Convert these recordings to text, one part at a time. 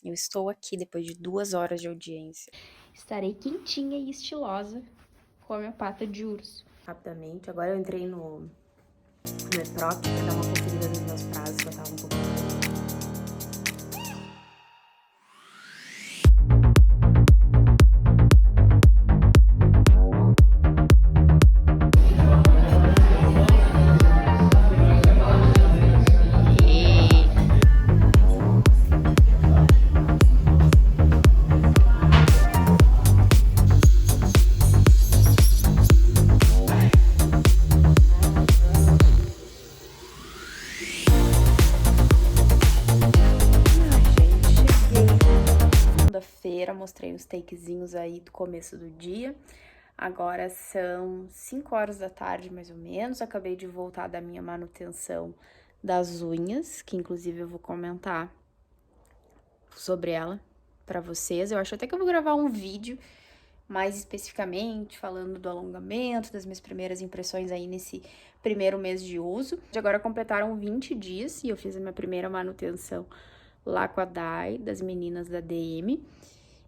Eu estou aqui depois de 2 horas de audiência. Estarei quentinha e estilosa com a minha pata de urso. Rapidamente, agora eu entrei no Metroc pra dar uma conferida nos meus prazos, que eu tava um pouco... Segunda-feira, mostrei os takezinhos aí do começo do dia. Agora são 5 horas da tarde, mais ou menos. Acabei de voltar da minha manutenção das unhas, que inclusive eu vou comentar sobre ela pra vocês. Eu acho até que eu vou gravar um vídeo mais especificamente falando do alongamento, das minhas primeiras impressões aí nesse primeiro mês de uso. Agora completaram 20 dias e eu fiz a minha primeira manutenção lá com a Dai, das meninas da DM,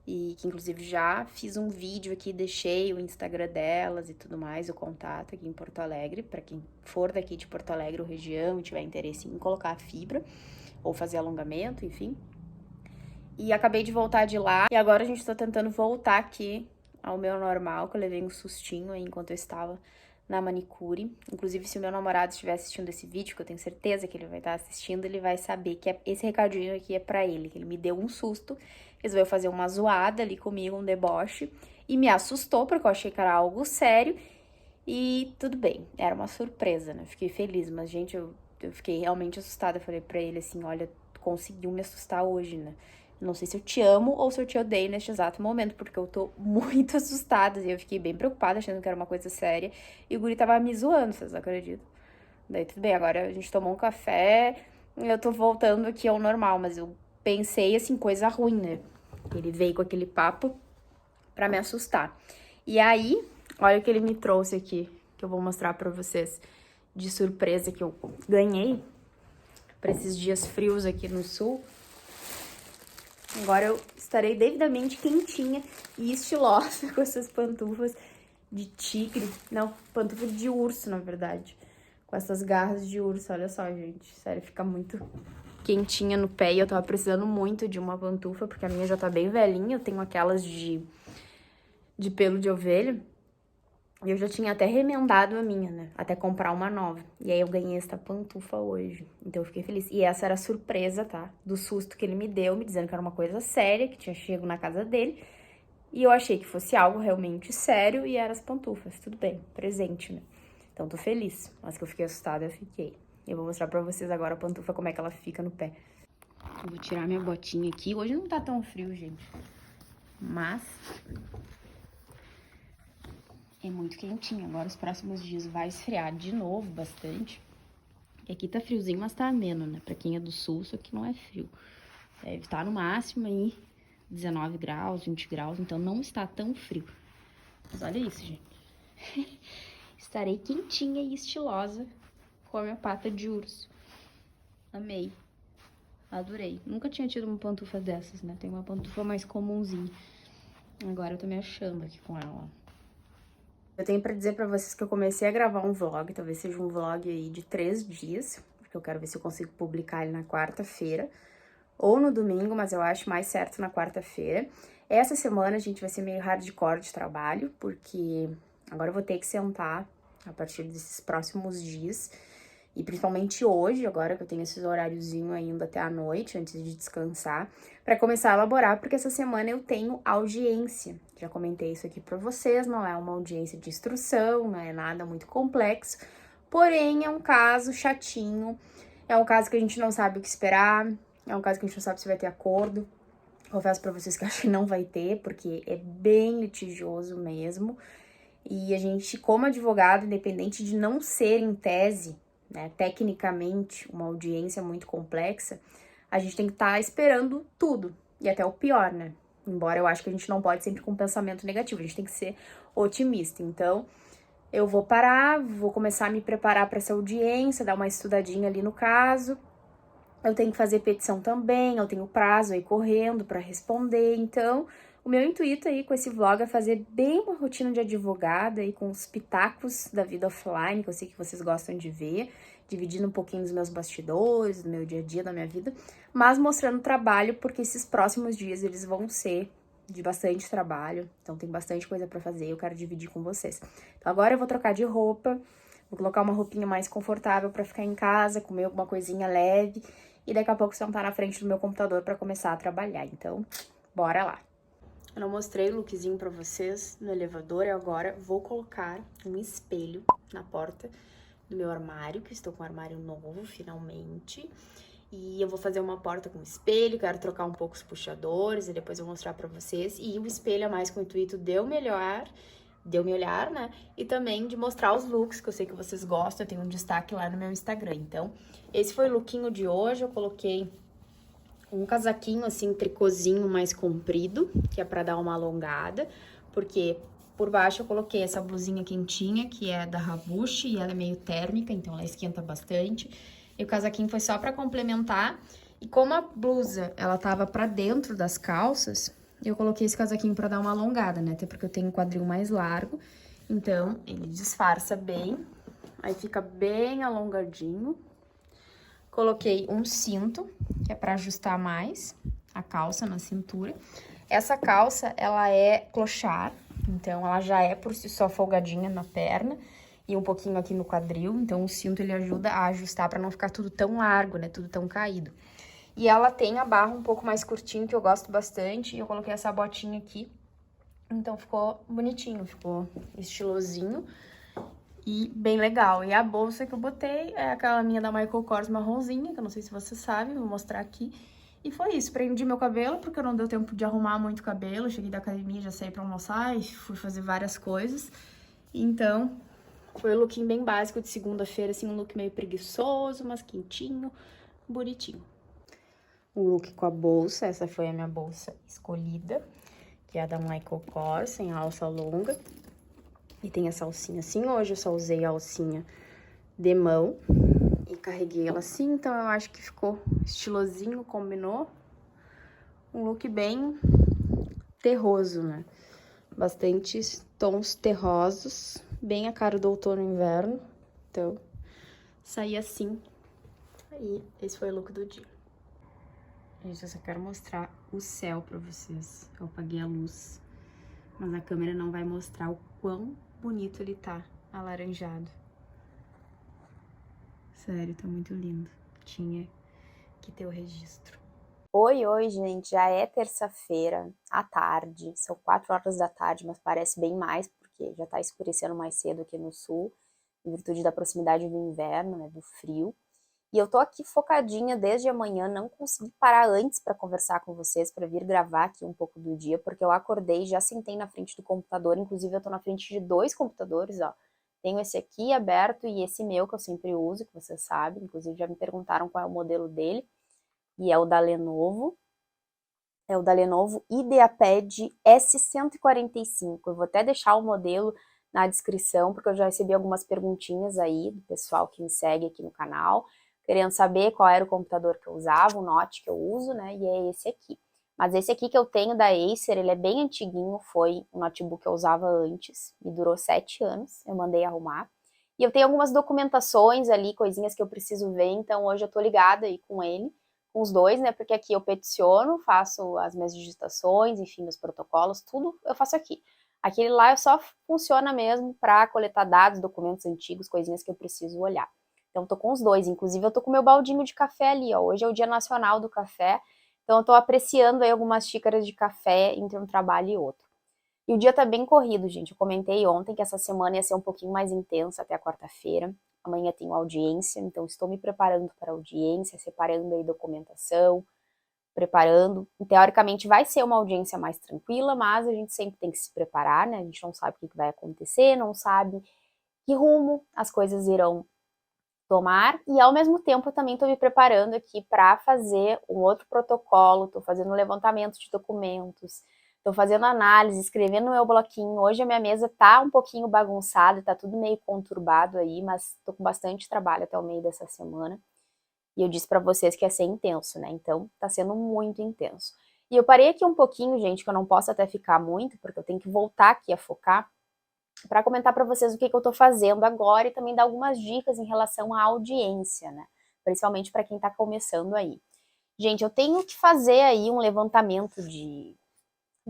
e que inclusive já fiz um vídeo aqui, deixei o Instagram delas e tudo mais, o contato aqui em Porto Alegre, para quem for daqui de Porto Alegre ou região e tiver interesse em colocar a fibra ou fazer alongamento, enfim. E acabei de voltar de lá e agora a gente tá tentando voltar aqui ao meu normal, que eu levei um sustinho aí enquanto eu estava na manicure. Inclusive, se o meu namorado estiver assistindo esse vídeo, que eu tenho certeza que ele vai estar assistindo, ele vai saber que esse recadinho aqui é pra ele, que ele me deu um susto, resolveu fazer uma zoada ali comigo, um deboche, e me assustou, porque eu achei que era algo sério, e tudo bem, era uma surpresa, né? Fiquei feliz, mas, gente, eu fiquei realmente assustada. Eu falei pra ele assim, olha, tu conseguiu me assustar hoje, né? Não sei se eu te amo ou se eu te odeio neste exato momento, porque eu tô muito assustada. E eu fiquei bem preocupada, achando que era uma coisa séria. E o guri tava me zoando, vocês acreditam? Daí tudo bem, agora a gente tomou um café, eu tô voltando aqui ao normal. Mas eu pensei, assim, coisa ruim, né? Ele veio com aquele papo pra me assustar. E aí, olha o que ele me trouxe aqui, que eu vou mostrar pra vocês, de surpresa que eu ganhei pra esses dias frios aqui no sul. Agora eu estarei devidamente quentinha e estilosa com essas pantufas de tigre. Não, pantufa de urso, na verdade. Com essas garras de urso, olha só, gente. Sério, fica muito quentinha no pé. E eu tava precisando muito de uma pantufa, porque a minha já tá bem velhinha. Eu tenho aquelas de pelo de ovelha. E eu já tinha até remendado a minha, né? Até comprar uma nova. E aí eu ganhei essa pantufa hoje. Então eu fiquei feliz. E essa era a surpresa, tá? Do susto que ele me deu, me dizendo que era uma coisa séria, que tinha chego na casa dele. E eu achei que fosse algo realmente sério e eram as pantufas. Tudo bem, presente, né? Então tô feliz. Mas que eu fiquei assustada, eu fiquei. Eu vou mostrar pra vocês agora a pantufa, como é que ela fica no pé. Eu vou tirar minha botinha aqui. Hoje não tá tão frio, gente. Mas é muito quentinho. Agora os próximos dias vai esfriar de novo bastante. E aqui tá friozinho, mas tá ameno, né? Pra quem é do sul, isso aqui não é frio. Deve estar no máximo aí 19 graus, 20 graus, então não está tão frio. Mas olha isso, gente. Estarei quentinha e estilosa com a minha pata de urso. Amei. Adorei. Nunca tinha tido uma pantufa dessas, né? Tem uma pantufa mais comumzinha. Agora eu tô me achando aqui com ela, ó. Eu tenho pra dizer pra vocês que eu comecei a gravar um vlog, talvez seja um vlog aí de 3 dias, porque eu quero ver se eu consigo publicar ele na quarta-feira ou no domingo, mas eu acho mais certo na quarta-feira. Essa semana a gente vai ser meio hardcore de trabalho, porque agora eu vou ter que sentar a partir desses próximos dias, e principalmente hoje, agora que eu tenho esses horáriozinho ainda até a noite, antes de descansar, para começar a elaborar, porque essa semana eu tenho audiência. Já comentei isso aqui para vocês, não é uma audiência de instrução, não é nada muito complexo, porém é um caso chatinho, é um caso que a gente não sabe o que esperar, é um caso que a gente não sabe se vai ter acordo. Confesso pra vocês que acho que não vai ter, porque é bem litigioso mesmo. E a gente, como advogado, independente de não ser em tese, né, tecnicamente, uma audiência muito complexa, a gente tem que estar esperando tudo, e até o pior, né? Embora eu acho que a gente não pode sempre com um pensamento negativo, a gente tem que ser otimista. Então, eu vou parar, vou começar a me preparar para essa audiência, dar uma estudadinha ali no caso, eu tenho que fazer petição também, eu tenho prazo aí correndo para responder, então o meu intuito aí com esse vlog é fazer bem uma rotina de advogada e com os pitacos da vida offline, que eu sei que vocês gostam de ver, dividindo um pouquinho dos meus bastidores, do meu dia a dia, da minha vida, mas mostrando trabalho, porque esses próximos dias eles vão ser de bastante trabalho, então tem bastante coisa para fazer, eu quero dividir com vocês. Então agora eu vou trocar de roupa, vou colocar uma roupinha mais confortável para ficar em casa, comer alguma coisinha leve e daqui a pouco sentar na frente do meu computador para começar a trabalhar. Então, bora lá. Eu não mostrei o lookzinho pra vocês no elevador e agora vou colocar um espelho na porta do meu armário, que estou com um armário novo, finalmente. E eu vou fazer uma porta com espelho, quero trocar um pouco os puxadores e depois eu vou mostrar pra vocês. E o espelho é mais com o intuito de eu me olhar, né? E também de mostrar os looks, que eu sei que vocês gostam, eu tenho um destaque lá no meu Instagram. Então, esse foi o lookinho de hoje, eu coloquei um casaquinho assim, tricôzinho mais comprido, que é pra dar uma alongada, porque por baixo eu coloquei essa blusinha quentinha, que é da Rabushi, e ela é meio térmica, então ela esquenta bastante. E o casaquinho foi só pra complementar. E como a blusa, ela tava pra dentro das calças, eu coloquei esse casaquinho pra dar uma alongada, né? Até porque eu tenho um quadril mais largo, então ele disfarça bem, aí fica bem alongadinho. Coloquei um cinto, que é pra ajustar mais a calça na cintura. Essa calça, ela é clochard, então ela já é por si só folgadinha na perna e um pouquinho aqui no quadril, então o cinto ele ajuda a ajustar pra não ficar tudo tão largo, né, tudo tão caído. E ela tem a barra um pouco mais curtinho, que eu gosto bastante, e eu coloquei essa botinha aqui, então ficou bonitinho, ficou estilosinho e bem legal. E a bolsa que eu botei é aquela minha da Michael Kors marronzinha, que eu não sei se você sabe, vou mostrar aqui. E foi isso, prendi meu cabelo, porque não deu tempo de arrumar muito cabelo. Cheguei da academia, já saí pra almoçar e fui fazer várias coisas. Então, foi um lookinho bem básico de segunda-feira, assim, um look meio preguiçoso, mas quentinho, bonitinho. Um look com a bolsa, essa foi a minha bolsa escolhida, que é a da Michael Kors, sem alça longa. E tem essa alcinha assim, hoje eu só usei a alcinha de mão e carreguei ela assim, então eu acho que ficou estilosinho, combinou. Um look bem terroso, né? Bastantes tons terrosos, bem a cara do outono e inverno. Então, saí assim. E esse foi o look do dia. Gente, eu só quero mostrar o céu pra vocês. Eu apaguei a luz, mas a câmera não vai mostrar o quão bonito ele tá, alaranjado. Sério, tá muito lindo. Tinha que ter o registro. Oi, gente. Já é terça-feira, à tarde. São 4 horas da tarde, mas parece bem mais, porque já tá escurecendo mais cedo aqui no sul, em virtude da proximidade do inverno, né, do frio. E eu tô aqui focadinha desde amanhã, não consegui parar antes para conversar com vocês, para vir gravar aqui um pouco do dia, porque eu acordei, já sentei na frente do computador, inclusive eu tô na frente de 2 computadores, ó. Tenho esse aqui aberto e esse meu que eu sempre uso, que vocês sabem, inclusive já me perguntaram qual é o modelo dele, e é o da Lenovo. É o da Lenovo IdeaPad S145. Eu vou até deixar o modelo na descrição, porque eu já recebi algumas perguntinhas aí do pessoal que me segue aqui no canal, querendo saber qual era o computador que eu usava, o Note que eu uso, né, e é esse aqui. Mas esse aqui que eu tenho da Acer, ele é bem antiguinho, foi um notebook que eu usava antes, e durou 7 anos, eu mandei arrumar. E eu tenho algumas documentações ali, coisinhas que eu preciso ver, então hoje eu tô ligada aí com ele, com os dois, né, porque aqui eu peticiono, faço as minhas digitações, enfim, meus protocolos, tudo eu faço aqui. Aquele lá só funciona mesmo para coletar dados, documentos antigos, coisinhas que eu preciso olhar. Então, tô com os dois. Inclusive, eu tô com o meu baldinho de café ali, ó. Hoje é o Dia Nacional do Café. Então, eu tô apreciando aí algumas xícaras de café entre um trabalho e outro. E o dia tá bem corrido, gente. Eu comentei ontem que essa semana ia ser um pouquinho mais intensa até a quarta-feira. Amanhã tenho audiência, então estou me preparando para a audiência, separando aí documentação, preparando. Teoricamente vai ser uma audiência mais tranquila, mas a gente sempre tem que se preparar, né? A gente não sabe o que vai acontecer, não sabe que rumo as coisas irão tomar, e ao mesmo tempo eu também estou me preparando aqui para fazer um outro protocolo, estou fazendo um levantamento de documentos, estou fazendo análise, escrevendo no meu bloquinho. Hoje a minha mesa tá um pouquinho bagunçada, tá tudo meio conturbado aí, mas estou com bastante trabalho até o meio dessa semana. E eu disse para vocês que ia ser intenso, né? Então, tá sendo muito intenso. E eu parei aqui um pouquinho, gente, que eu não posso até ficar muito, porque eu tenho que voltar aqui a focar, para comentar para vocês o que eu tô fazendo agora e também dar algumas dicas em relação à audiência, né? Principalmente para quem tá começando aí. Gente, eu tenho que fazer aí um levantamento de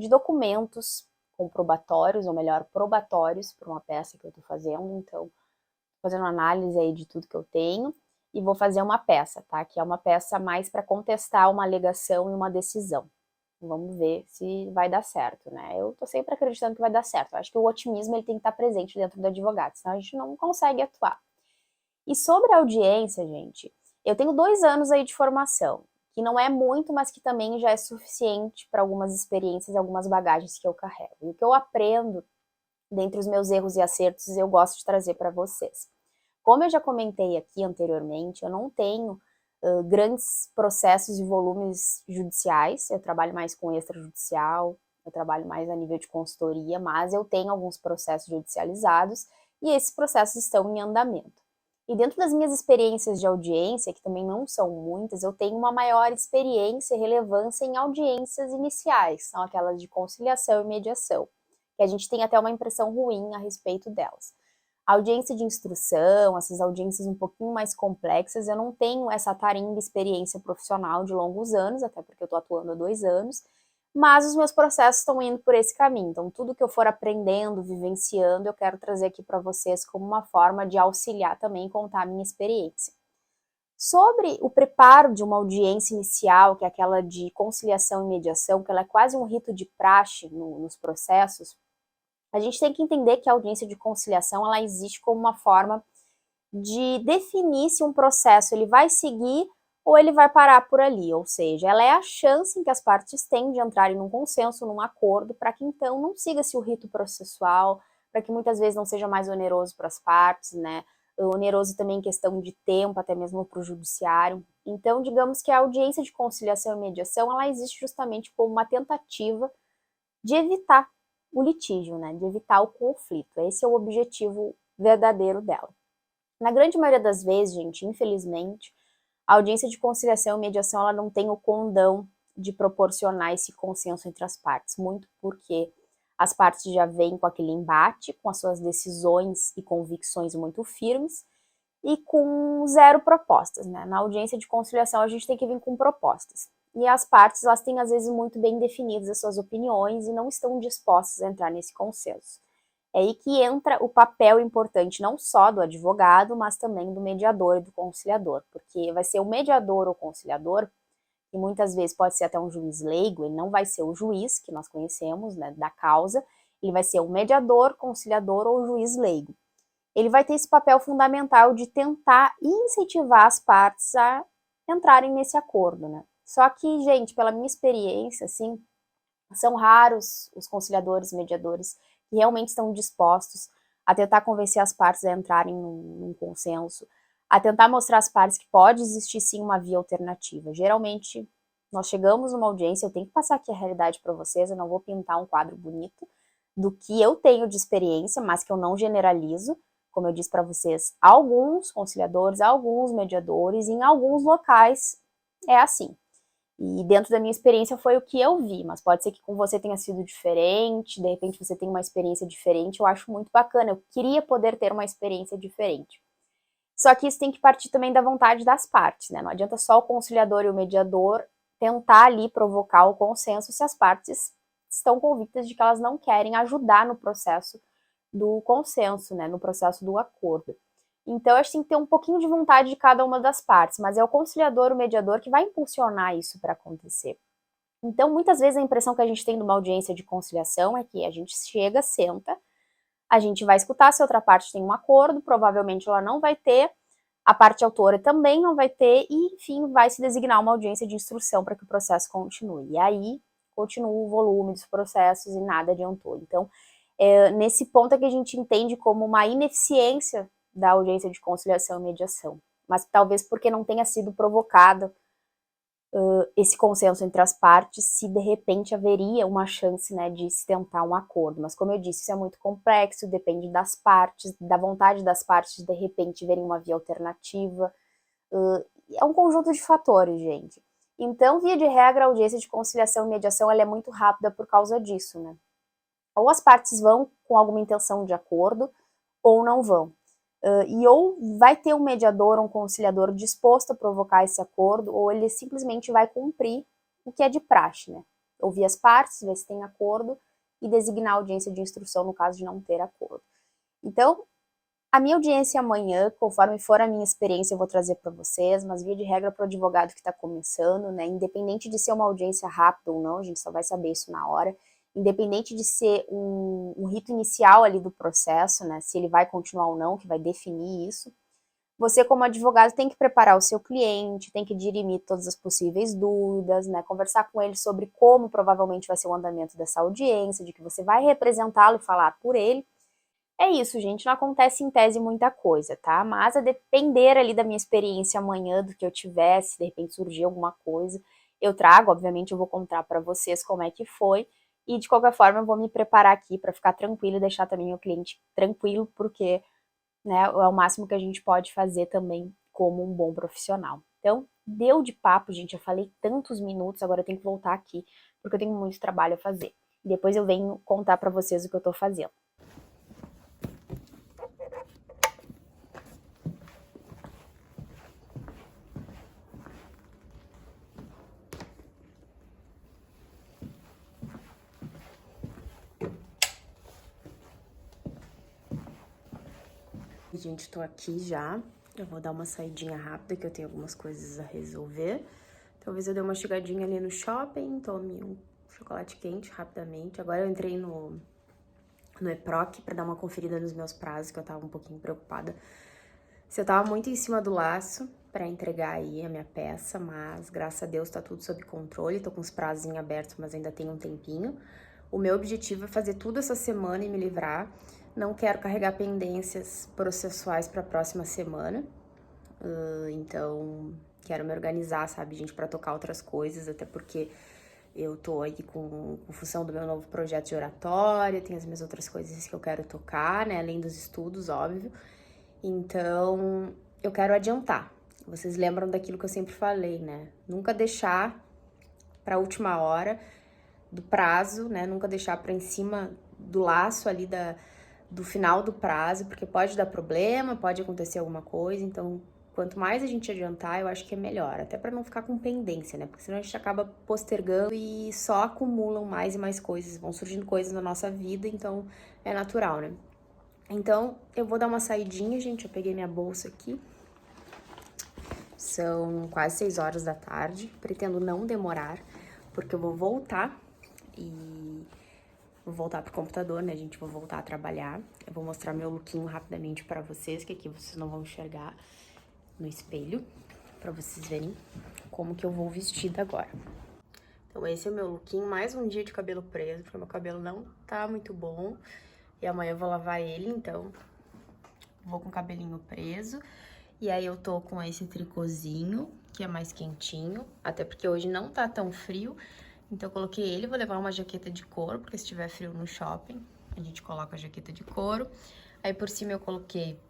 documentos comprobatórios, ou melhor, probatórios, para uma peça que eu tô fazendo. Então, fazendo uma análise aí de tudo que eu tenho e vou fazer uma peça, tá? Que é uma peça mais para contestar uma alegação e uma decisão. Vamos ver se vai dar certo, né? Eu tô sempre acreditando que vai dar certo. Eu acho que o otimismo ele tem que estar presente dentro do advogado, senão a gente não consegue atuar. E sobre a audiência, gente, eu tenho 2 anos aí de formação, que não é muito, mas que também já é suficiente para algumas experiências e algumas bagagens que eu carrego. E o que eu aprendo dentre os meus erros e acertos, eu gosto de trazer para vocês. Como eu já comentei aqui anteriormente, eu não tenho grandes processos e volumes judiciais, eu trabalho mais com extrajudicial, eu trabalho mais a nível de consultoria, mas eu tenho alguns processos judicializados e esses processos estão em andamento. E dentro das minhas experiências de audiência, que também não são muitas, eu tenho uma maior experiência e relevância em audiências iniciais, são aquelas de conciliação e mediação, que a gente tem até uma impressão ruim a respeito delas. A audiência de instrução, essas audiências um pouquinho mais complexas, eu não tenho essa tarimba experiência profissional de longos anos, até porque eu estou atuando há 2 anos, mas os meus processos estão indo por esse caminho. Então, tudo que eu for aprendendo, vivenciando, eu quero trazer aqui para vocês como uma forma de auxiliar também e contar a minha experiência. Sobre o preparo de uma audiência inicial, que é aquela de conciliação e mediação, que ela é quase um rito de praxe nos processos, a gente tem que entender que a audiência de conciliação ela existe como uma forma de definir se um processo ele vai seguir ou ele vai parar por ali, ou seja, ela é a chance em que as partes têm de entrarem num consenso, num acordo, para que então não siga-se o rito processual, para que muitas vezes não seja mais oneroso para as partes, né? Oneroso também em questão de tempo, até mesmo para o judiciário. Então, digamos que a audiência de conciliação e mediação, ela existe justamente como uma tentativa de evitar o litígio, né? De evitar o conflito. Esse é o objetivo verdadeiro dela. Na grande maioria das vezes, gente, infelizmente, a audiência de conciliação e mediação ela não tem o condão de proporcionar esse consenso entre as partes, muito porque as partes já vêm com aquele embate, com as suas decisões e convicções muito firmes e com 0 propostas, né? Na audiência de conciliação a gente tem que vir com propostas. E as partes, elas têm às vezes muito bem definidas as suas opiniões e não estão dispostas a entrar nesse consenso. É aí que entra o papel importante não só do advogado, mas também do mediador e do conciliador, porque vai ser o mediador ou conciliador, que muitas vezes pode ser até um juiz leigo, ele não vai ser o juiz que nós conhecemos, né, da causa, ele vai ser o mediador, conciliador ou juiz leigo. Ele vai ter esse papel fundamental de tentar incentivar as partes a entrarem nesse acordo, né? Só que, gente, pela minha experiência, assim, são raros os conciliadores, mediadores que realmente estão dispostos a tentar convencer as partes a entrarem num consenso, a tentar mostrar às partes que pode existir sim uma via alternativa. Geralmente, nós chegamos numa audiência, eu tenho que passar aqui a realidade para vocês, eu não vou pintar um quadro bonito do que eu tenho de experiência, mas que eu não generalizo. Como eu disse para vocês, alguns conciliadores, alguns mediadores, em alguns locais é assim. E dentro da minha experiência foi o que eu vi, mas pode ser que com você tenha sido diferente, de repente você tem uma experiência diferente, eu acho muito bacana, eu queria poder ter uma experiência diferente. Só que isso tem que partir também da vontade das partes, né? Não adianta só o conciliador e o mediador tentar ali provocar o consenso se as partes estão convictas de que elas não querem ajudar no processo do consenso, né? No processo do acordo. Então, acho que tem que ter um pouquinho de vontade de cada uma das partes, mas é o conciliador, o mediador, que vai impulsionar isso para acontecer. Então, muitas vezes a impressão que a gente tem numa audiência de conciliação é que a gente chega, senta, a gente vai escutar se a outra parte tem um acordo, provavelmente ela não vai ter, a parte autora também não vai ter, e, enfim, vai se designar uma audiência de instrução para que o processo continue. E aí, continua o volume dos processos e nada adiantou. Então, nesse ponto é que a gente entende como uma ineficiência da audiência de conciliação e mediação, mas talvez porque não tenha sido provocado esse consenso entre as partes, se de repente haveria uma chance, né, de se tentar um acordo. Mas como eu disse, isso é muito complexo, depende das partes, da vontade das partes de repente verem uma via alternativa. é um conjunto de fatores, gente. Então, via de regra, a audiência de conciliação e mediação ela é muito rápida por causa disso, né? Ou as partes vão com alguma intenção de acordo, ou não vão. E ou vai ter um mediador, um conciliador disposto a provocar esse acordo, ou ele simplesmente vai cumprir o que é de praxe, né? Ouvir as partes, ver se tem acordo e designar a audiência de instrução no caso de não ter acordo. Então, a minha audiência amanhã, conforme for a minha experiência, eu vou trazer para vocês, mas via de regra para o advogado que está começando, né? Independente de ser uma audiência rápida ou não, a gente só vai saber isso na hora. Independente de ser um rito inicial ali do processo, né? Se ele vai continuar ou não, que vai definir isso. Você, como advogado, tem que preparar o seu cliente, tem que dirimir todas as possíveis dúvidas, né? Conversar com ele sobre como provavelmente vai ser o andamento dessa audiência, de que você vai representá-lo e falar por ele. É isso, gente, não acontece em tese muita coisa, tá? Mas a depender ali da minha experiência amanhã, do que eu tivesse, se de repente surgir alguma coisa, eu trago, obviamente eu vou contar para vocês como é que foi, e de qualquer forma eu vou me preparar aqui para ficar tranquilo e deixar também o cliente tranquilo, porque, né, é o máximo que a gente pode fazer também como um bom profissional. Então, deu de papo, gente, eu falei tantos minutos, agora eu tenho que voltar aqui, porque eu tenho muito trabalho a fazer. Depois eu venho contar para vocês o que eu tô fazendo. Gente, tô aqui já. Eu vou dar uma saidinha rápida, que eu tenho algumas coisas a resolver. Talvez eu dê uma chegadinha ali no shopping, tome um chocolate quente rapidamente. Agora eu entrei no EPROC pra dar uma conferida nos meus prazos, que eu tava um pouquinho preocupada. Se eu tava muito em cima do laço pra entregar aí a minha peça, mas graças a Deus tá tudo sob controle. Tô com os prazos em aberto, mas ainda tem um tempinho. O meu objetivo é fazer tudo essa semana e me livrar. Não quero carregar pendências processuais para a próxima semana. Então, quero me organizar, sabe, gente, para tocar outras coisas, até porque eu tô aí com função do meu novo projeto de oratória, tem as minhas outras coisas que eu quero tocar, né, além dos estudos, óbvio. Então, eu quero adiantar. Vocês lembram daquilo que eu sempre falei, né? Nunca deixar para a última hora do prazo, né? Nunca deixar para em cima do laço ali do final do prazo, porque pode dar problema, pode acontecer alguma coisa, então quanto mais a gente adiantar, eu acho que é melhor, até para não ficar com pendência, né? Porque senão a gente acaba postergando e só acumulam mais e mais coisas, vão surgindo coisas na nossa vida, então é natural, né? Então, eu vou dar uma saidinha, gente, eu peguei minha bolsa aqui, são quase 6 horas da tarde, pretendo não demorar, porque eu vou voltar Vou voltar pro computador, né, gente? Vou voltar a trabalhar. Eu vou mostrar meu lookinho rapidamente pra vocês, que aqui vocês não vão enxergar no espelho, pra vocês verem como que eu vou vestida agora. Então, esse é o meu lookinho. Mais um dia de cabelo preso, porque meu cabelo não tá muito bom. E amanhã eu vou lavar ele, então vou com o cabelinho preso. E aí eu tô com esse tricôzinho, que é mais quentinho, até porque hoje não tá tão frio. Então, eu coloquei ele, vou levar uma jaqueta de couro, porque se tiver frio no shopping, a gente coloca a jaqueta de couro. Aí, por cima, eu coloquei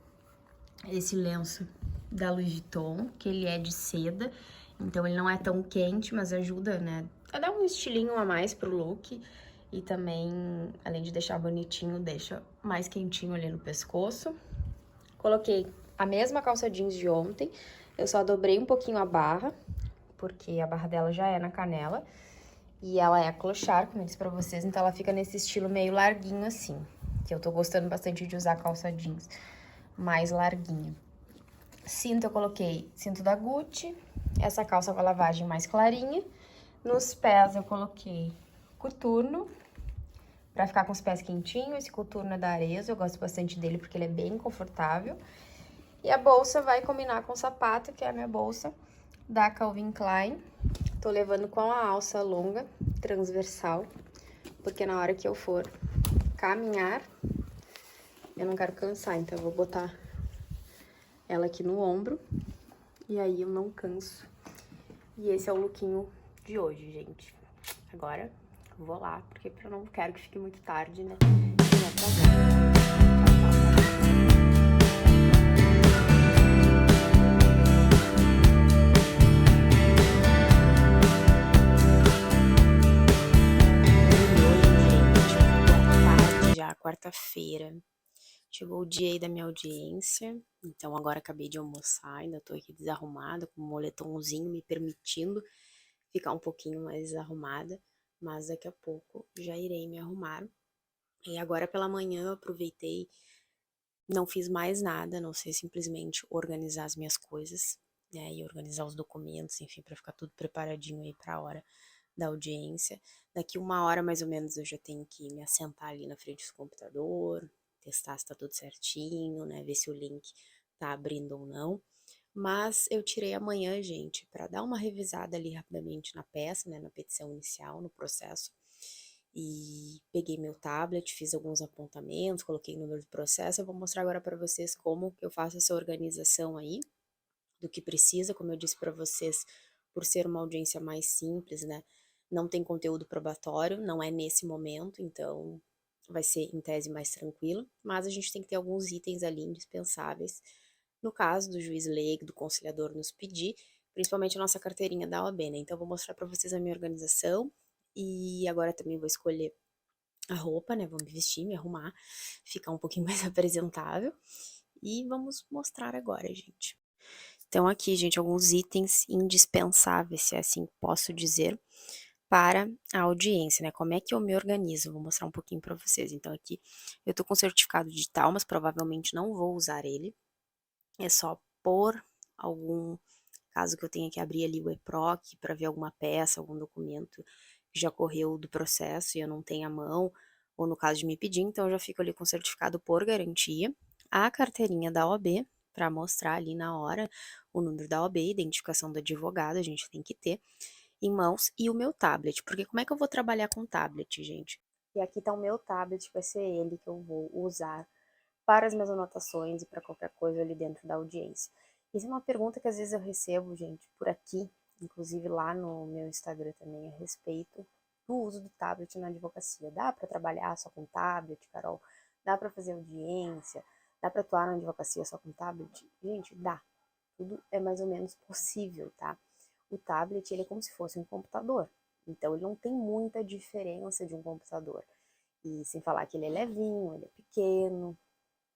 esse lenço da Louis Vuitton, que ele é de seda. Então, ele não é tão quente, mas ajuda, né, a dar um estilinho a mais pro look. E também, além de deixar bonitinho, deixa mais quentinho ali no pescoço. Coloquei a mesma calça jeans de ontem, eu só dobrei um pouquinho a barra, porque a barra dela já é na canela. E ela é clochard, como eu disse pra vocês, então ela fica nesse estilo meio larguinho assim. Que eu tô gostando bastante de usar calça jeans mais larguinha. Cinto eu coloquei cinto da Gucci, essa calça com a lavagem mais clarinha. Nos pés eu coloquei coturno, pra ficar com os pés quentinhos. Esse coturno é da Arezzo, eu gosto bastante dele porque ele é bem confortável. E a bolsa vai combinar com o sapato, que é a minha bolsa da Calvin Klein. Tô levando com a alça longa, transversal, porque na hora que eu for caminhar, eu não quero cansar, então eu vou botar ela aqui no ombro, e aí eu não canso. E esse é o lookinho de hoje, gente. Agora, eu vou lá, porque eu não quero que fique muito tarde, né? E é pra ver. quarta-feira. Chegou o dia aí da minha audiência, então agora acabei de almoçar, ainda tô aqui desarrumada, com um moletomzinho me permitindo ficar um pouquinho mais arrumada, mas daqui a pouco já irei me arrumar. E agora pela manhã eu aproveitei, não fiz mais nada, não sei, simplesmente organizar as minhas coisas, né, e organizar os documentos, enfim, para ficar tudo preparadinho aí para a hora da audiência. Daqui 1 hora mais ou menos eu já tenho que me assentar ali na frente do computador, testar se tá tudo certinho, né, ver se o link tá abrindo ou não. Mas eu tirei amanhã, gente, para dar uma revisada ali rapidamente na peça, né, na petição inicial, no processo. E peguei meu tablet, fiz alguns apontamentos, coloquei o número do processo. Eu vou mostrar agora para vocês como eu faço essa organização aí, do que precisa, como eu disse para vocês, por ser uma audiência mais simples, né? Não tem conteúdo probatório, não é nesse momento, então vai ser em tese mais tranquilo, mas a gente tem que ter alguns itens ali indispensáveis. No caso do juiz leigo, do conciliador nos pedir, principalmente a nossa carteirinha da OAB, né? Então eu vou mostrar para vocês a minha organização e agora também vou escolher a roupa, né? Vou me vestir, me arrumar, ficar um pouquinho mais apresentável e vamos mostrar agora, gente. Então, aqui, gente, alguns itens indispensáveis, se é assim que posso dizer, para a audiência, né? Como é que eu me organizo? Vou mostrar um pouquinho para vocês. Então, aqui eu tô com certificado digital, mas provavelmente não vou usar ele. É só por algum caso que eu tenha que abrir ali o EPROC para ver alguma peça, algum documento que já correu do processo e eu não tenho a mão, ou no caso de me pedir, então eu já fico ali com certificado por garantia. A carteirinha da OAB, para mostrar ali na hora o número da OAB, identificação do advogado, a gente tem que ter em mãos, e o meu tablet, porque como é que eu vou trabalhar com tablet, gente? E aqui tá o meu tablet, vai ser ele que eu vou usar para as minhas anotações e para qualquer coisa ali dentro da audiência. Isso é uma pergunta que às vezes eu recebo, gente, por aqui, inclusive lá no meu Instagram também, a respeito do uso do tablet na advocacia. Dá para trabalhar só com tablet, Carol? Dá para fazer audiência? Dá para atuar na advocacia só com tablet? Gente, dá. Tudo é mais ou menos possível, tá? O tablet, ele é como se fosse um computador. Então, ele não tem muita diferença de um computador. E sem falar que ele é levinho, ele é pequeno,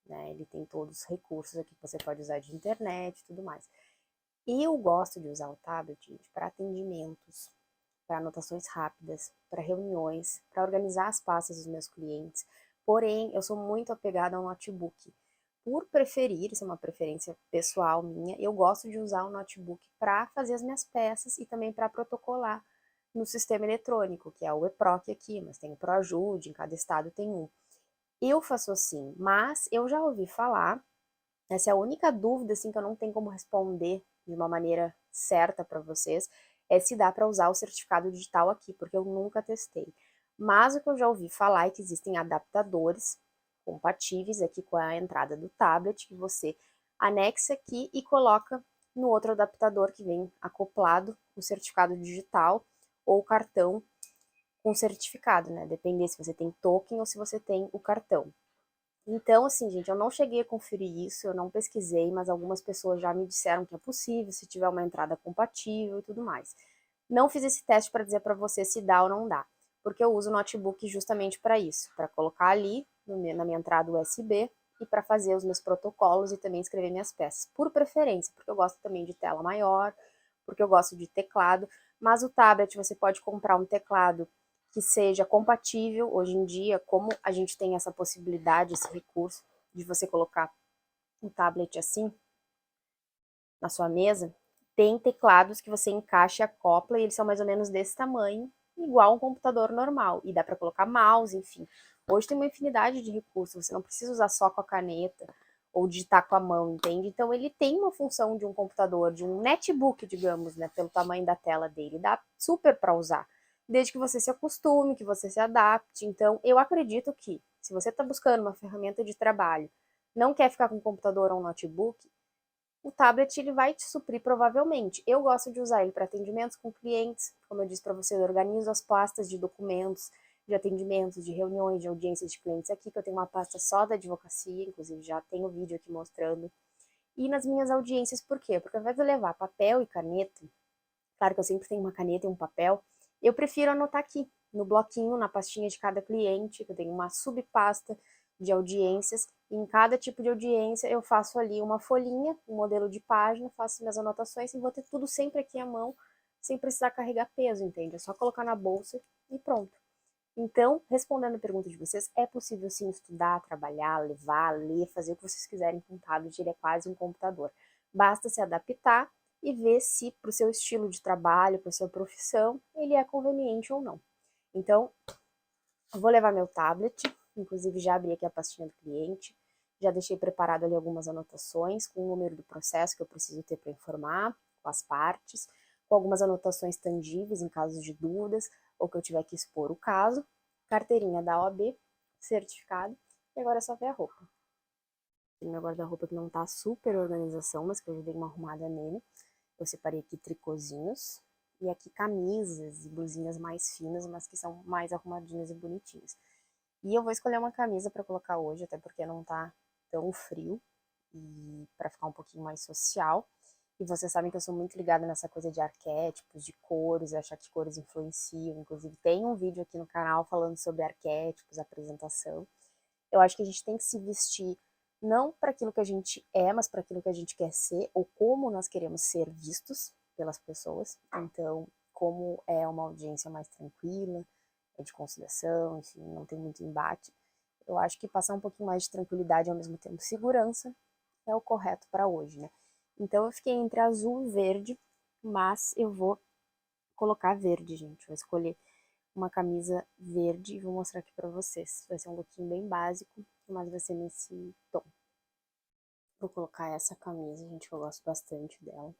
né? Ele tem todos os recursos aqui que você pode usar de internet e tudo mais. E eu gosto de usar o tablet para atendimentos, para anotações rápidas, para reuniões, para organizar as pastas dos meus clientes. Porém, eu sou muito apegada ao notebook. Por preferir, isso é uma preferência pessoal minha, eu gosto de usar o notebook para fazer as minhas peças e também para protocolar no sistema eletrônico, que é o EPROC aqui, mas tem o ProAjude, em cada estado tem um. Eu faço assim, mas eu já ouvi falar, essa é a única dúvida assim que eu não tenho como responder de uma maneira certa para vocês, é se dá para usar o certificado digital aqui, porque eu nunca testei. Mas o que eu já ouvi falar é que existem adaptadores compatíveis aqui com a entrada do tablet, que você anexa aqui e coloca no outro adaptador que vem acoplado o certificado digital ou o cartão com certificado, né? Depender se você tem token ou se você tem o cartão. Então, assim, gente, eu não cheguei a conferir isso, eu não pesquisei, mas algumas pessoas já me disseram que é possível, se tiver uma entrada compatível e tudo mais. Não fiz esse teste para dizer para você se dá ou não dá, porque eu uso o notebook justamente para isso, para colocar ali na minha entrada USB e para fazer os meus protocolos e também escrever minhas peças, por preferência, porque eu gosto também de tela maior, porque eu gosto de teclado, mas o tablet você pode comprar um teclado que seja compatível hoje em dia, como a gente tem essa possibilidade, esse recurso de você colocar um tablet assim na sua mesa, tem teclados que você encaixa e acopla e eles são mais ou menos desse tamanho, igual um computador normal, e dá para colocar mouse, enfim. Hoje tem uma infinidade de recursos, você não precisa usar só com a caneta ou digitar com a mão, entende? Então ele tem uma função de um computador, de um netbook, digamos, né, pelo tamanho da tela dele, dá super para usar desde que você se acostume, que você se adapte. Então, eu acredito que, se você está buscando uma ferramenta de trabalho, não quer ficar com um computador ou um notebook, o tablet ele vai te suprir provavelmente. Eu gosto de usar ele para atendimentos com clientes, como eu disse para você, eu organizo as pastas de documentos, de atendimentos, de reuniões, de audiências de clientes aqui, que eu tenho uma pasta só da advocacia, inclusive já tenho vídeo aqui mostrando. E nas minhas audiências, por quê? Porque ao invés de eu levar papel e caneta, claro que eu sempre tenho uma caneta e um papel, eu prefiro anotar aqui, no bloquinho, na pastinha de cada cliente, que eu tenho uma subpasta de audiências, e em cada tipo de audiência eu faço ali uma folhinha, um modelo de página, faço minhas anotações e vou ter tudo sempre aqui à mão, sem precisar carregar peso, entende? É só colocar na bolsa e pronto. Então, respondendo a pergunta de vocês, é possível sim estudar, trabalhar, levar, ler, fazer o que vocês quiserem com o tablet, ele é quase um computador. Basta se adaptar e ver se para o seu estilo de trabalho, para a sua profissão, ele é conveniente ou não. Então, eu vou levar meu tablet, inclusive já abri aqui a pastinha do cliente, já deixei preparado ali algumas anotações com o número do processo que eu preciso ter para informar, com as partes, com algumas anotações tangíveis em caso de dúvidas ou que eu tiver que expor o caso, carteirinha da OAB, certificado, e agora é só ver a roupa. Tem meu guarda-roupa que não tá super organização, mas que eu já dei uma arrumada nele. Eu separei aqui tricôzinhos e aqui camisas e blusinhas mais finas, mas que são mais arrumadinhas e bonitinhas. E eu vou escolher uma camisa para colocar hoje, até porque não tá tão frio e para ficar um pouquinho mais social. E vocês sabem que eu sou muito ligada nessa coisa de arquétipos, de cores, achar que cores influenciam. Inclusive, tem um vídeo aqui no canal falando sobre arquétipos, apresentação. Eu acho que a gente tem que se vestir não para aquilo que a gente é, mas para aquilo que a gente quer ser, ou como nós queremos ser vistos pelas pessoas. Então, como é uma audiência mais tranquila, é de conciliação, enfim, não tem muito embate, eu acho que passar um pouquinho mais de tranquilidade e ao mesmo tempo segurança é o correto para hoje, né? Então eu fiquei entre azul e verde, mas eu vou colocar verde, gente. Vou escolher uma camisa verde e vou mostrar aqui pra vocês. Vai ser um lookinho bem básico, mas vai ser nesse tom. Vou colocar essa camisa, gente, que eu gosto bastante dela.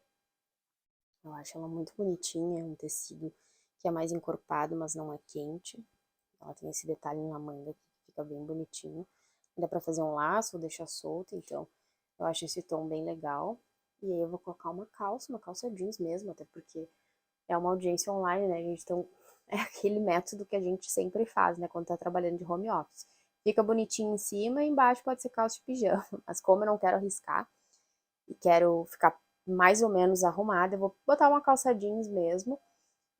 Eu acho ela muito bonitinha, é um tecido que é mais encorpado, mas não é quente. Ela tem esse detalhe na manga que fica bem bonitinho. Dá pra fazer um laço ou deixar solto, então eu acho esse tom bem legal. E aí eu vou colocar uma calça jeans mesmo, até porque é uma audiência online, né, gente? Então é aquele método que a gente sempre faz, né, quando tá trabalhando de home office. Fica bonitinho em cima e embaixo pode ser calça de pijama. Mas como eu não quero arriscar e quero ficar mais ou menos arrumada, eu vou botar uma calça jeans mesmo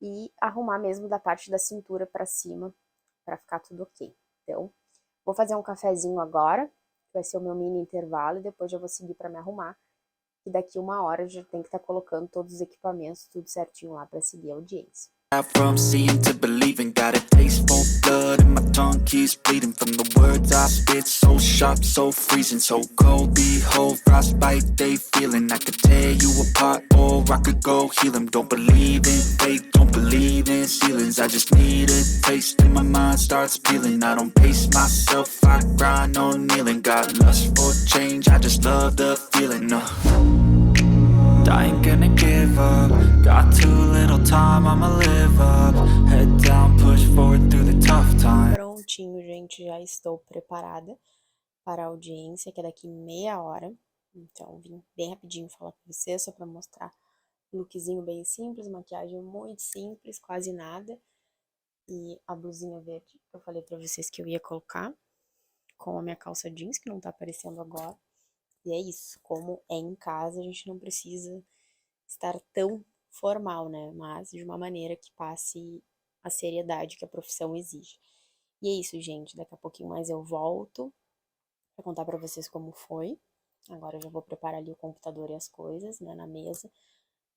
e arrumar mesmo da parte da cintura pra cima, pra ficar tudo ok. Então, vou fazer um cafezinho agora, que vai ser o meu mini intervalo, e depois já vou seguir pra me arrumar. E daqui 1 hora já tem que estar colocando todos os equipamentos, tudo certinho lá pra seguir a audiência. From seeing to believing, got a taste for blood and my tongue keeps bleeding from the words I spit, so sharp, so freezing, so cold. Behold, frostbite they feeling. I could tear you apart or I could go heal them. Don't believe in fate, don't believe in ceilings. I just need a taste and my mind starts peeling. I don't pace myself, I grind on kneeling. Got lust for change, I just love the feeling. I ain't gonna give up. Got too little time, I'ma live up. Head down, push forward through the tough times. Prontinho, gente, já estou preparada para a audiência, que é daqui meia hora. Então, vim bem rapidinho falar com vocês, só para mostrar um lookzinho bem simples, maquiagem muito simples, quase nada. E a blusinha verde que eu falei para vocês que eu ia colocar, com a minha calça jeans, que não tá aparecendo agora. E é isso, como é em casa, a gente não precisa estar tão formal, né? Mas de uma maneira que passe a seriedade que a profissão exige. E é isso, gente. Daqui a pouquinho mais eu volto pra contar pra vocês como foi. Agora eu já vou preparar ali o computador e as coisas, né, na mesa,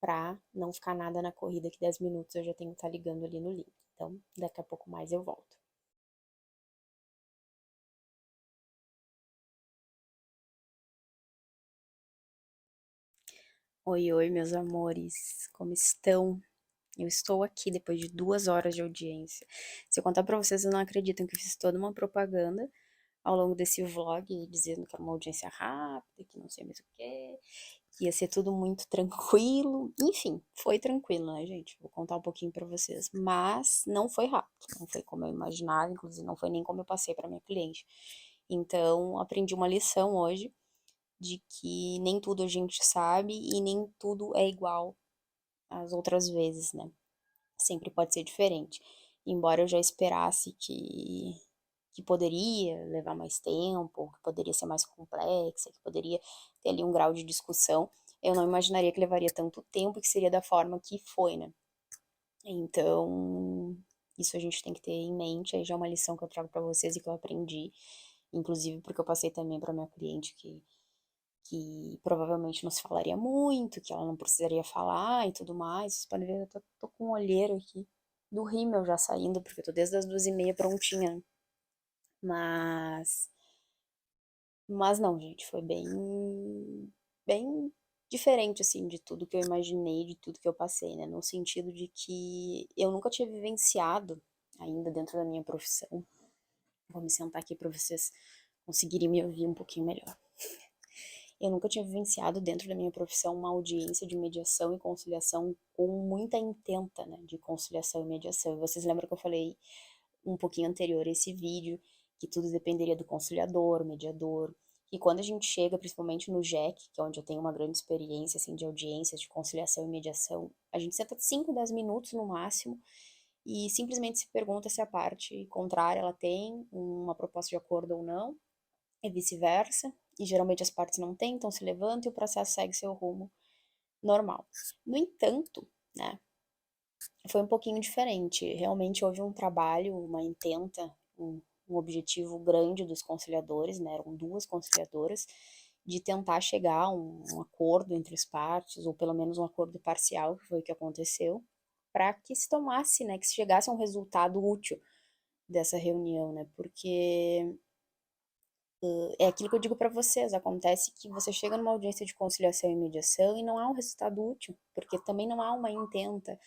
pra não ficar nada na corrida, que 10 minutos eu já tenho que estar ligando ali no link. Então, daqui a pouco mais eu volto. Oi, oi, meus amores, como estão? Eu estou aqui depois de 2 horas de audiência. Se eu contar pra vocês, vocês não acreditam que eu fiz toda uma propaganda ao longo desse vlog, dizendo que era uma audiência rápida, que não sei mais o que ia ser tudo muito tranquilo. Enfim, foi tranquilo, né, gente? Vou contar um pouquinho pra vocês. Mas não foi rápido, não foi como eu imaginava, inclusive não foi nem como eu passei pra minha cliente. Então, aprendi uma lição hoje de que nem tudo a gente sabe e nem tudo é igual às outras vezes, né? Sempre pode ser diferente. Embora eu já esperasse que poderia levar mais tempo, que poderia ser mais complexa, que poderia ter ali um grau de discussão, eu não imaginaria que levaria tanto tempo e que seria da forma que foi, né? Então, isso a gente tem que ter em mente, aí já é uma lição que eu trago pra vocês e que eu aprendi. inclusive porque eu passei também para minha cliente que provavelmente não se falaria muito, que ela não precisaria falar e tudo mais. Vocês podem ver, eu tô com um olheiro aqui do rímel já saindo, porque eu tô desde as 2h30 prontinha, né? Mas não, gente, foi bem diferente, assim, de tudo que eu imaginei, de tudo que eu passei, né? No sentido de que eu nunca tinha vivenciado ainda dentro da minha profissão. Vou me sentar aqui para vocês conseguirem me ouvir um pouquinho melhor. Eu nunca tinha vivenciado dentro da minha profissão uma audiência de mediação e conciliação com muita intenta, né, de conciliação e mediação. E vocês lembram que eu falei um pouquinho anterior a esse vídeo, que tudo dependeria do conciliador, mediador, e quando a gente chega, principalmente no JEC, que é onde eu tenho uma grande experiência, assim, de audiências de conciliação e mediação, a gente senta 5, 10 minutos no máximo, e simplesmente se pergunta se a parte contrária, ela tem uma proposta de acordo ou não, e vice-versa, e geralmente as partes não têm, então se levanta e o processo segue seu rumo normal. No entanto, né, foi um pouquinho diferente. Realmente houve um trabalho, uma intenta, um objetivo grande dos conciliadores, né, eram 2 conciliadoras, de tentar chegar a um acordo entre as partes, ou pelo menos um acordo parcial, que foi o que aconteceu, para que se tomasse, né, que se chegasse a um resultado útil dessa reunião, né, porque é aquilo que eu digo para vocês, acontece que você chega numa audiência de conciliação e mediação e não há um resultado útil, porque também não há uma intenta,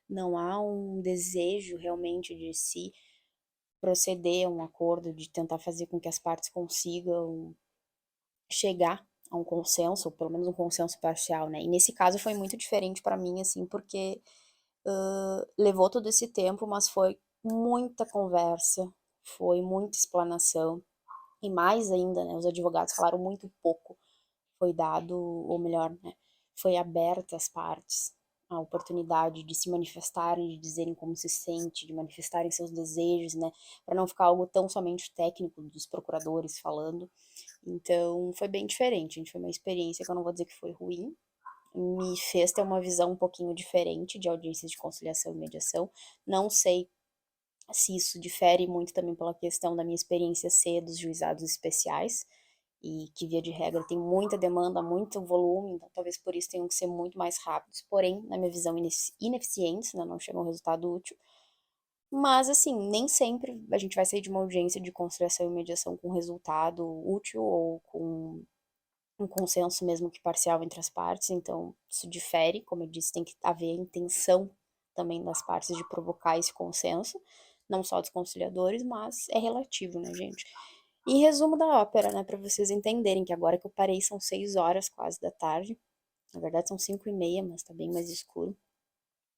não há um desejo realmente de se proceder a um acordo, de tentar fazer com que as partes consigam chegar a um consenso, ou pelo menos um consenso parcial, né? E nesse caso foi muito diferente para mim, assim, porque levou todo esse tempo, mas foi muita conversa, foi muita explanação, e mais ainda, né, os advogados falaram muito pouco, foi dado, ou melhor, né, foi aberta às partes a oportunidade de se manifestarem, de dizerem como se sente, de manifestarem seus desejos, né, para não ficar algo tão somente técnico dos procuradores falando. Então, foi bem diferente, gente, foi uma experiência que eu não vou dizer que foi ruim, me fez ter uma visão um pouquinho diferente de audiências de conciliação e mediação. Não sei se isso difere muito também pela questão da minha experiência ser dos juizados especiais, e que via de regra tem muita demanda, muito volume, então talvez por isso tenham que ser muito mais rápidos, porém, na minha visão, ineficientes, né, não chegam a um resultado útil. Mas, assim, nem sempre a gente vai sair de uma audiência de conciliação e mediação com resultado útil ou com um consenso mesmo que parcial entre as partes, então isso difere, como eu disse, tem que haver a intenção também das partes de provocar esse consenso, não só dos conciliadores, mas é relativo, né, gente? E resumo da ópera, né, para vocês entenderem que agora que eu parei são 6 horas quase da tarde, na verdade são 5h30, mas tá bem mais escuro.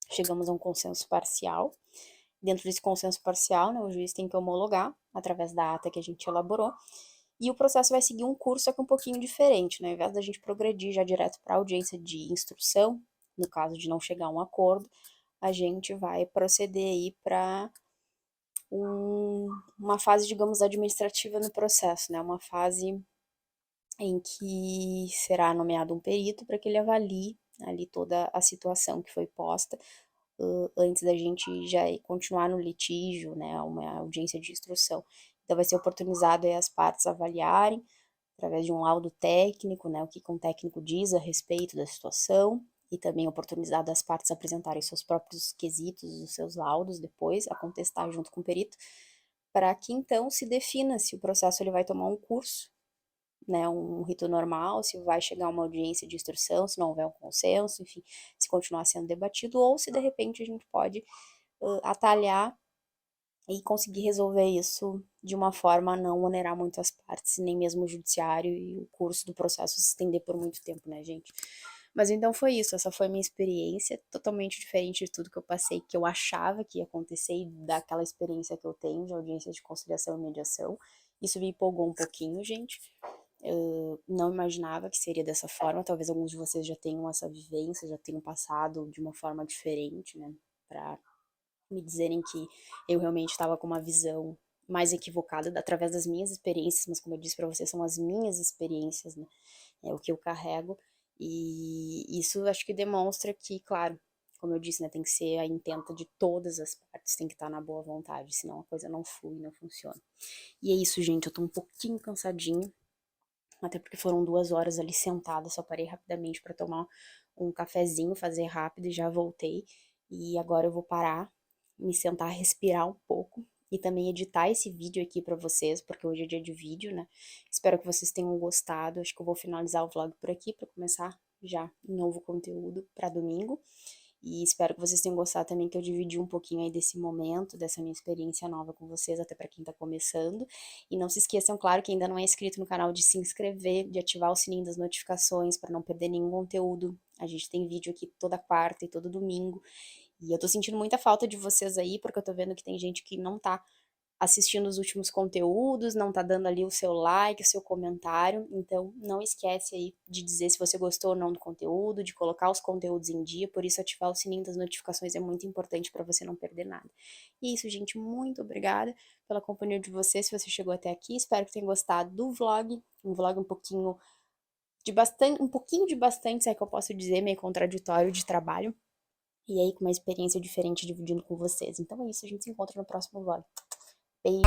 Chegamos a um consenso parcial. Dentro desse consenso parcial, né, o juiz tem que homologar através da ata que a gente elaborou, e o processo vai seguir um curso, só que um pouquinho diferente, né? Ao invés da gente progredir já direto para a audiência de instrução, no caso de não chegar a um acordo, a gente vai proceder aí para uma fase, digamos, administrativa no processo, né? Uma fase em que será nomeado um perito para que ele avalie ali toda a situação que foi posta, antes da gente já continuar no litígio, né? Uma audiência de instrução. Então vai ser oportunizado aí as partes avaliarem, através de um laudo técnico, né, o que um técnico diz a respeito da situação, e também oportunizado as partes apresentarem seus próprios quesitos, os seus laudos depois, a contestar junto com o perito, para que então se defina se o processo ele vai tomar um curso, né, um rito normal, se vai chegar a uma audiência de instrução, se não houver um consenso, enfim, se continuar sendo debatido, ou se de repente a gente pode atalhar e conseguir resolver isso de uma forma a não onerar muito as partes, nem mesmo o judiciário e o curso do processo se estender por muito tempo, né, gente? Mas então foi isso, essa foi a minha experiência, totalmente diferente de tudo que eu passei, que eu achava que ia acontecer e daquela experiência que eu tenho de audiência de conciliação e mediação. Isso me empolgou um pouquinho, gente. Eu não imaginava que seria dessa forma, talvez alguns de vocês já tenham essa vivência, já tenham passado de uma forma diferente, né, pra me dizerem que eu realmente estava com uma visão mais equivocada através das minhas experiências, mas como eu disse para vocês, são as minhas experiências, né? É o que eu carrego, e isso acho que demonstra que, claro, como eu disse, né, tem que ser a intenta de todas as partes, tem que estar na boa vontade, senão a coisa não flui, não funciona. E é isso, gente, eu tô um pouquinho cansadinha, até porque foram 2 horas ali sentada, só parei rapidamente pra tomar um cafezinho, fazer rápido e já voltei. E agora eu vou parar, me sentar, respirar um pouco e também editar esse vídeo aqui pra vocês, porque hoje é dia de vídeo, né? Espero que vocês tenham gostado. Acho que eu vou finalizar o vlog por aqui pra começar já um novo conteúdo pra domingo. E espero que vocês tenham gostado também, que eu dividi um pouquinho aí desse momento, dessa minha experiência nova com vocês, até pra quem tá começando. E não se esqueçam, claro, que ainda não é inscrito no canal, de se inscrever, de ativar o sininho das notificações pra não perder nenhum conteúdo. A gente tem vídeo aqui toda quarta e todo domingo. E eu tô sentindo muita falta de vocês aí, porque eu tô vendo que tem gente que não tá assistindo os últimos conteúdos, não tá dando ali o seu like, o seu comentário. Então, não esquece aí de dizer se você gostou ou não do conteúdo, de colocar os conteúdos em dia, por isso ativar o sininho das notificações é muito importante pra você não perder nada. E é isso, gente, muito obrigada pela companhia de vocês, se você chegou até aqui. Espero que tenham gostado do vlog, um vlog um pouquinho de bastante, se é que eu posso dizer, meio contraditório de trabalho. E aí, com uma experiência diferente dividindo com vocês. Então é isso, a gente se encontra no próximo vlog. Beijos!